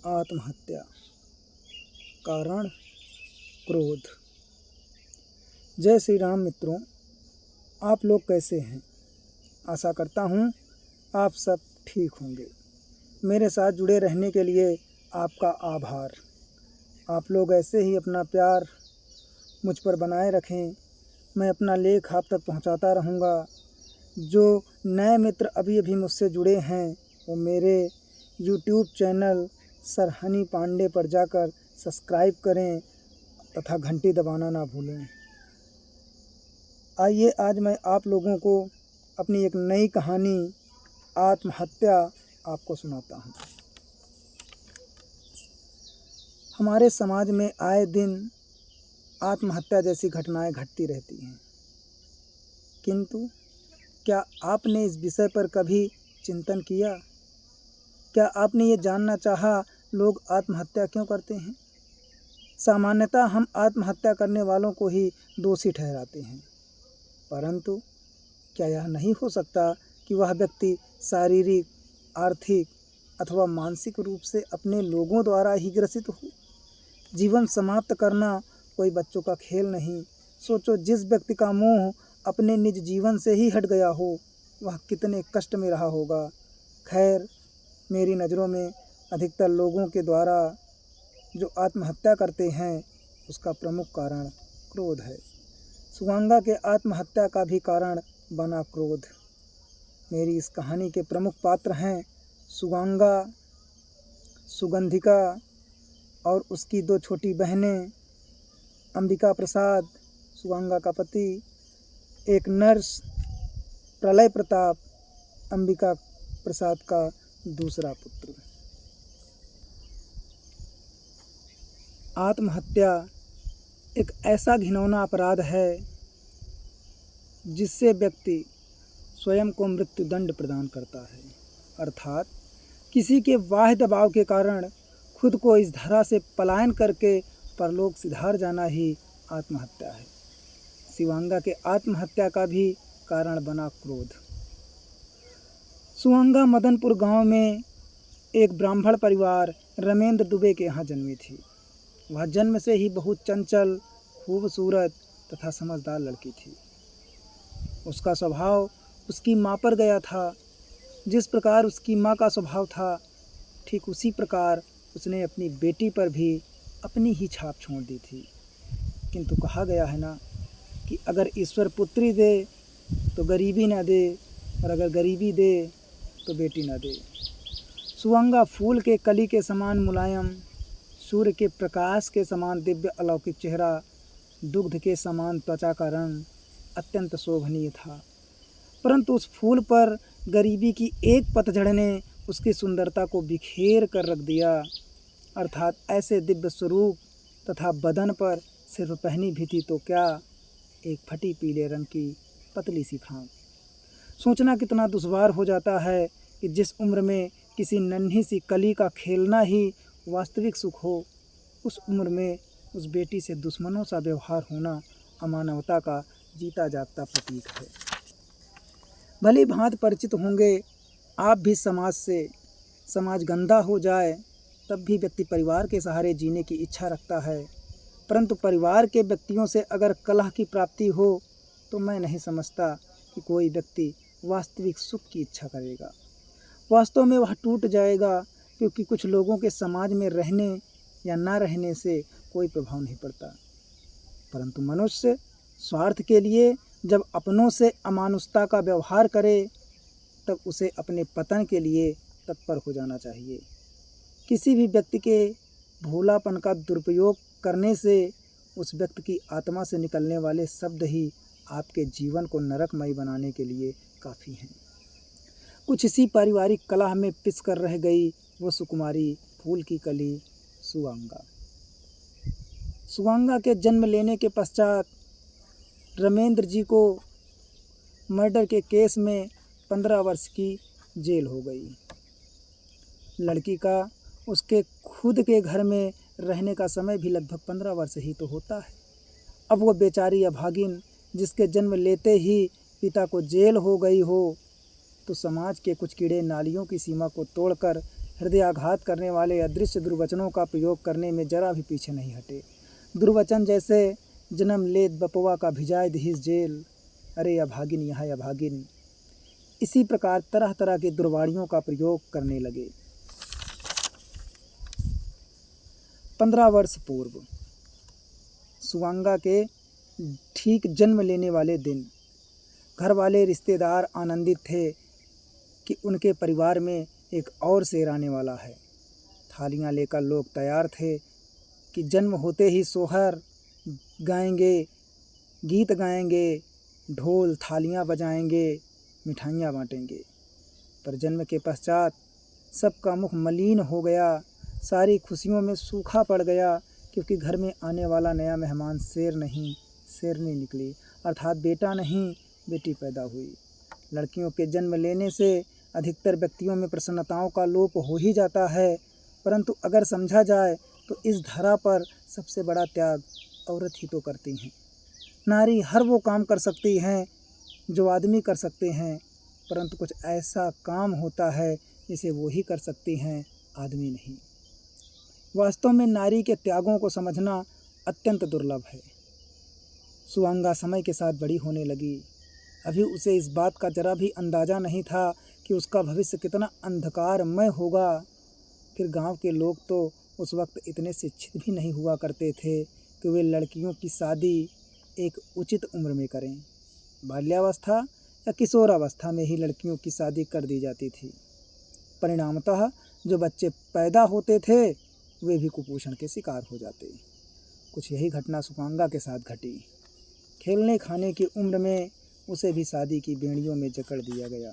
आत्महत्या। कारण क्रोध। जय श्री राम मित्रों, आप लोग कैसे हैं? आशा करता हूँ आप सब ठीक होंगे। मेरे साथ जुड़े रहने के लिए आपका आभार। आप लोग ऐसे ही अपना प्यार मुझ पर बनाए रखें। मैं अपना लेख आप तक पहुँचाता रहूँगा। जो नए मित्र अभी अभी मुझसे जुड़े हैं वो मेरे YouTube channel sir Honey Pandey पर जाकर सब्सक्राइब करें तथा घंटी दबाना ना भूलें। आइए आज मैं आप लोगों को अपनी एक नई कहानी आत्महत्या आपको सुनाता हूँ। हमारे समाज में आए दिन आत्महत्या जैसी घटनाएं घटती रहती हैं, किंतु क्या आपने इस विषय पर कभी चिंतन किया? क्या आपने ये जानना चाहा लोग आत्महत्या क्यों करते हैं? सामान्यतः हम आत्महत्या करने वालों को ही दोषी ठहराते हैं, परंतु क्या यह नहीं हो सकता कि वह व्यक्ति शारीरिक, आर्थिक अथवा मानसिक रूप से अपने लोगों द्वारा ही ग्रसित हो? जीवन समाप्त करना कोई बच्चों का खेल नहीं। सोचो, जिस व्यक्ति का मोह अपने निज जीवन से ही हट गया हो वह कितने कष्ट में रहा होगा। खैर, मेरी नज़रों में अधिकतर लोगों के द्वारा जो आत्महत्या करते हैं उसका प्रमुख कारण क्रोध है। सुगंगा के आत्महत्या का भी कारण बना क्रोध। मेरी इस कहानी के प्रमुख पात्र हैं सुगंगा, सुगंधिका और उसकी दो छोटी बहनें, अंबिका प्रसाद सुगंगा का पति, एक नर्स प्रलय प्रताप, अंबिका प्रसाद का दूसरा पुत्र। आत्महत्या एक ऐसा घिनौना अपराध है जिससे व्यक्ति स्वयं को मृत्युदंड प्रदान करता है, अर्थात किसी के बाह्य दबाव के कारण खुद को इस धरा से पलायन करके परलोक सिधार जाना ही आत्महत्या है। शिवांगा के आत्महत्या का भी कारण बना क्रोध। सुगंगा मदनपुर गांव में एक ब्राह्मण परिवार रमेंद्र दुबे के यहाँ जन्मी थी। वह जन्म से ही बहुत चंचल, खूबसूरत तथा समझदार लड़की थी। उसका स्वभाव उसकी माँ पर गया था। जिस प्रकार उसकी माँ का स्वभाव था, ठीक उसी प्रकार उसने अपनी बेटी पर भी अपनी ही छाप छोड़ दी थी। किंतु कहा गया है ना कि अगर ईश्वर पुत्री दे तो गरीबी ना दे, और अगर गरीबी दे तो बेटी ना दे। सुगंगा फूल के कली के समान मुलायम, सूर्य के प्रकाश के समान दिव्य अलौकिक चेहरा, दुग्ध के समान त्वचा का रंग अत्यंत शोभनीय था। परंतु उस फूल पर गरीबी की एक पतझड़ ने उसकी सुंदरता को बिखेर कर रख दिया। अर्थात ऐसे दिव्य स्वरूप तथा बदन पर सिर्फ पहनी भी थी तो क्या, एक फटी पीले रंग की पतली सी फ्राक। सोचना कितना दुश्वार हो जाता है कि जिस उम्र में किसी नन्ही सी कली का खेलना ही वास्तविक सुख हो, उस उम्र में उस बेटी से दुश्मनों सा व्यवहार होना अमानवता का जीता जागता प्रतीक है। भली भांति परिचित होंगे आप भी समाज से। समाज गंदा हो जाए तब भी व्यक्ति परिवार के सहारे जीने की इच्छा रखता है, परंतु परिवार के व्यक्तियों से अगर कलह की प्राप्ति हो तो मैं नहीं समझता कि कोई व्यक्ति वास्तविक सुख की इच्छा करेगा। वास्तव में वह टूट जाएगा, क्योंकि कुछ लोगों के समाज में रहने या ना रहने से कोई प्रभाव नहीं पड़ता, परंतु मनुष्य स्वार्थ के लिए जब अपनों से अमानुषता का व्यवहार करे तब उसे अपने पतन के लिए तत्पर हो जाना चाहिए। किसी भी व्यक्ति के भोलापन का दुरुपयोग करने से उस व्यक्ति की आत्मा से निकलने वाले शब्द ही आपके जीवन को नरकमय बनाने के लिए काफ़ी हैं। कुछ इसी पारिवारिक कलह में पिस कर रह गई वो सुकुमारी फूल की कली सुगंगा। सुगंगा के जन्म लेने के पश्चात रमेंद्र जी को मर्डर के केस में 15 वर्ष की जेल हो गई। लड़की का उसके खुद के घर में रहने का समय भी लगभग 15 वर्ष ही तो होता है। अब वो बेचारी अभागिन जिसके जन्म लेते ही पिता को जेल हो गई हो, तो समाज के कुछ कीड़े नालियों की सीमा को तोड़कर हृदयाघात करने वाले अदृश्य दुर्वचनों का प्रयोग करने में जरा भी पीछे नहीं हटे। दुर्वचन जैसे जन्म लेत बपवा का भिजाए दहीस जेल, अरे अभागिन यहाँ अभागिन। इसी प्रकार तरह तरह की दुर्वाणियों का प्रयोग करने लगे। 15 वर्ष पूर्व सुवांगा के ठीक जन्म लेने वाले दिन घर वाले रिश्तेदार आनंदित थे कि उनके परिवार में एक और शेर आने वाला है। थालियां लेकर लोग तैयार थे कि जन्म होते ही सोहर गाएंगे, गीत गाएंगे, ढोल थालियां बजाएंगे, मिठाइयाँ बांटेंगे। पर जन्म के पश्चात सबका मुख मलिन हो गया, सारी खुशियों में सूखा पड़ गया, क्योंकि घर में आने वाला नया मेहमान शेर नहीं शेरनी निकली, अर्थात बेटा नहीं बेटी पैदा हुई। लड़कियों के जन्म लेने से अधिकतर व्यक्तियों में प्रसन्नताओं का लोप हो ही जाता है, परंतु अगर समझा जाए तो इस धरा पर सबसे बड़ा त्याग औरत ही तो करती हैं। नारी हर वो काम कर सकती हैं जो आदमी कर सकते हैं, परंतु कुछ ऐसा काम होता है जिसे वो ही कर सकती हैं, आदमी नहीं। वास्तव में नारी के त्यागों को समझना अत्यंत दुर्लभ है। सुवांगा समय के साथ बड़ी होने लगी। अभी उसे इस बात का जरा भी अंदाज़ा नहीं था कि उसका भविष्य कितना अंधकारमय होगा। फिर गांव के लोग तो उस वक्त इतने शिक्षित भी नहीं हुआ करते थे कि वे लड़कियों की शादी एक उचित उम्र में करें। बाल्यावस्था या किशोरावस्था में ही लड़कियों की शादी कर दी जाती थी। परिणामतः जो बच्चे पैदा होते थे वे भी कुपोषण के शिकार हो जाते। कुछ यही घटना सुवांगा के साथ घटी। खेलने खाने की उम्र में उसे भी शादी की बेड़ियों में जकड़ दिया गया।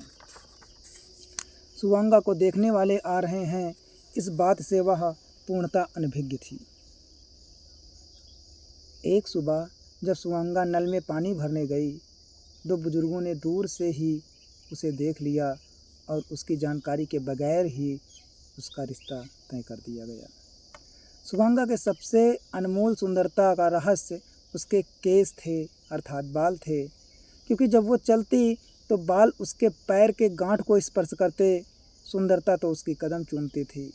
सुवांगा को देखने वाले आ रहे हैं, इस बात से वह पूर्णतः अनभिज्ञ थी। एक सुबह जब सुवांगा नल में पानी भरने गई, 2 बुजुर्गों ने दूर से ही उसे देख लिया और उसकी जानकारी के बगैर ही उसका रिश्ता तय कर दिया गया। सुवांगा के सबसे अनमोल सुंदरता का रहस्य उसके केस थे, अर्थात बाल थे, क्योंकि जब वो चलती तो बाल उसके पैर के गांठ को स्पर्श करते। सुंदरता तो उसकी कदम चूमती थी।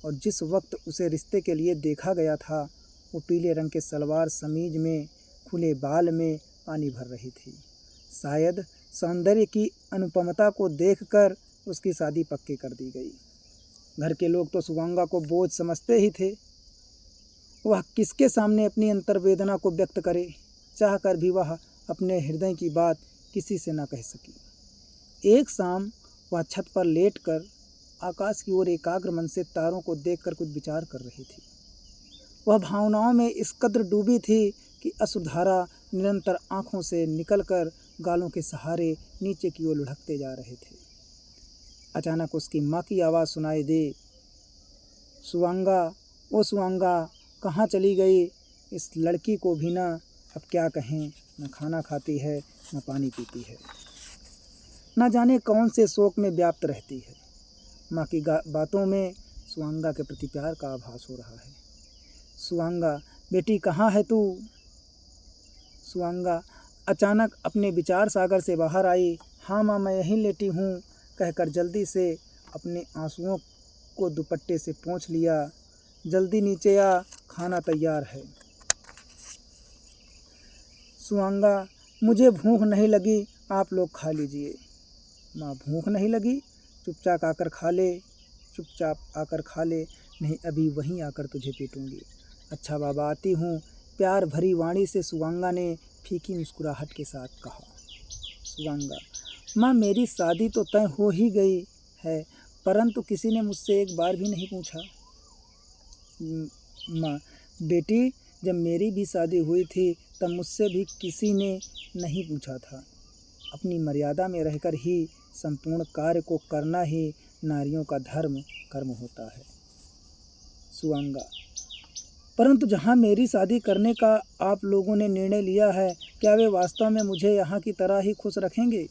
और जिस वक्त उसे रिश्ते के लिए देखा गया था, वो पीले रंग के सलवार समीज में खुले बाल में पानी भर रही थी। शायद सौंदर्य की अनुपमता को देखकर उसकी शादी पक्की कर दी गई। घर के लोग तो सुवांगा को बोझ समझते ही थे। वह किसके सामने अपनी अंतर्वेदना को व्यक्त करे, चाहकर भी वह अपने हृदय की बात किसी से न कह सकी। एक शाम वह छत पर लेटकर आकाश की ओर एकाग्र मन से तारों को देखकर कुछ विचार कर रही थी। वह भावनाओं में इस कद्र डूबी थी कि अश्रुधारा निरंतर आंखों से निकलकर गालों के सहारे नीचे की ओर लुढ़कते जा रहे थे। अचानक उसकी माँ की आवाज़ सुनाई दी, सुवांगा, ओ सुवांगा, कहाँ चली गई? इस लड़की को भी ना अब क्या कहें, न खाना खाती है न पानी पीती है, न जाने कौन से शोक में व्याप्त रहती है। माँ की बातों में सुवांगा के प्रति प्यार का आभास हो रहा है। सुवांगा, बेटी कहाँ है तू? सुवांगा अचानक अपने विचार सागर से बाहर आई। हाँ माँ, मैं यहीं लेटी हूँ, कहकर जल्दी से अपने आंसुओं को दुपट्टे से पोंछ लिया। जल्दी नीचे आ, खाना तैयार है। सुवांगा, मुझे भूख नहीं लगी, आप लोग खा लीजिए। माँ, भूख नहीं लगी? चुपचाप आकर खा ले, चुपचाप आकर खा ले, नहीं अभी वहीं आकर तुझे पीटूंगी। अच्छा बाबा, आती हूँ, प्यार भरी वाणी से सुवांगा ने फीकी मुस्कुराहट के साथ कहा। सुवांगा, माँ, मेरी शादी तो तय हो ही गई है, परंतु किसी ने मुझसे एक बार भी नहीं पूछा। माँ, बेटी, जब मेरी भी शादी हुई थी तब मुझसे भी किसी ने नहीं पूछा था। अपनी मर्यादा में रहकर ही संपूर्ण कार्य को करना ही नारियों का धर्म कर्म होता है। सुवांगा, परंतु जहाँ मेरी शादी करने का आप लोगों ने निर्णय लिया है, क्या वे वास्तव में मुझे यहाँ की तरह ही खुश रखेंगे?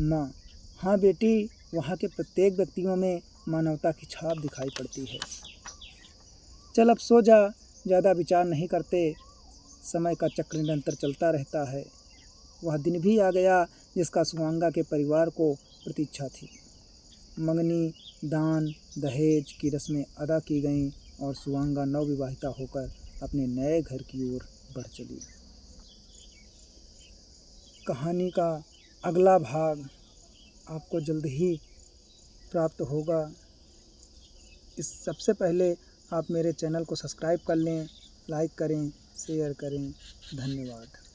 माँ, हाँ बेटी, वहाँ के प्रत्येक व्यक्तियों में मानवता की छाप दिखाई पड़ती है। चल अब सो जा, ज़्यादा विचार नहीं करते, समय का चक्र निरंतर चलता रहता है। वह दिन भी आ गया जिसका सुवांगा के परिवार को प्रतीक्षा थी। मंगनी, दान, दहेज की रस्में अदा की गईं और सुवांगा नवविवाहिता होकर अपने नए घर की ओर बढ़ चली। कहानी का अगला भाग आपको जल्द ही प्राप्त होगा। इस सबसे पहले आप मेरे चैनल को सब्सक्राइब कर लें, लाइक करें, शेयर करें। धन्यवाद।